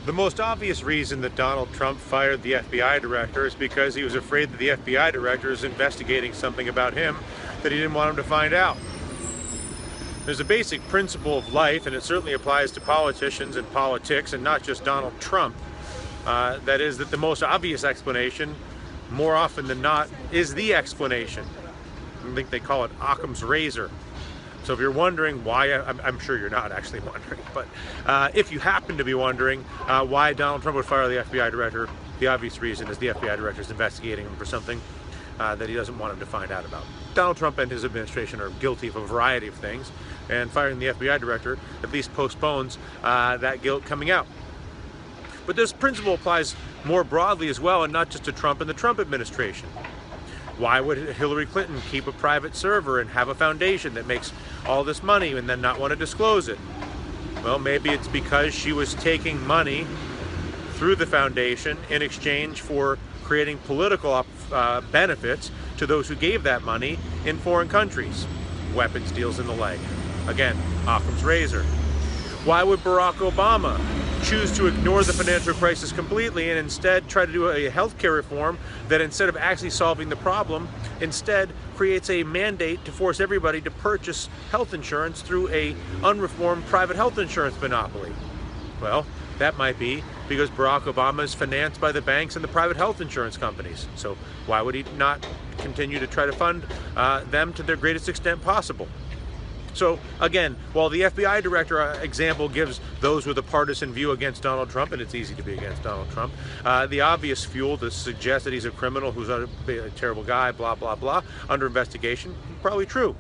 The most obvious reason that Donald Trump fired the FBI director is because he was afraid that the FBI director is investigating something about him that he didn't want him to find out. There's a basic principle of life, and it certainly applies to politicians and politics, and not just Donald Trump. That is that the most obvious explanation, more often than not, is the explanation. I think they call it Occam's razor. So if you're wondering why, I'm sure you're not actually wondering, but if you happen to be wondering why Donald Trump would fire the FBI director, the obvious reason is the FBI director is investigating him for something that he doesn't want him to find out about. Donald Trump and his administration are guilty of a variety of things, and firing the FBI director at least postpones that guilt coming out. But this principle applies more broadly as well, and not just to Trump and the Trump administration. Why would Hillary Clinton keep a private server and have a foundation that makes all this money and then not want to disclose it? Well, maybe it's because she was taking money through the foundation in exchange for creating political benefits to those who gave that money in foreign countries. Weapons deals and the like. Again, Occam's razor. Why would Barack Obama choose to ignore the financial crisis completely and instead try to do a healthcare reform that, instead of actually solving the problem, instead creates a mandate to force everybody to purchase health insurance through a unreformed private health insurance monopoly? Well, that might be because Barack Obama is financed by the banks and the private health insurance companies. So why would he not continue to try to fund them to their greatest extent possible? So again, while the FBI director example gives those with a partisan view against Donald Trump, and it's easy to be against Donald Trump, the obvious fuel to suggest that he's a criminal who's a terrible guy, blah, blah, blah, under investigation, probably true.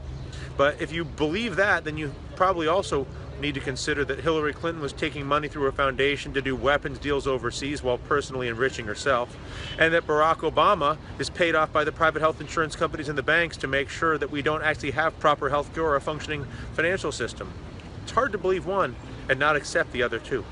But if you believe that, then you probably also need to consider that Hillary Clinton was taking money through her foundation to do weapons deals overseas while personally enriching herself, and that Barack Obama is paid off by the private health insurance companies and the banks to make sure that we don't actually have proper health care or a functioning financial system. It's hard to believe one and not accept the other two.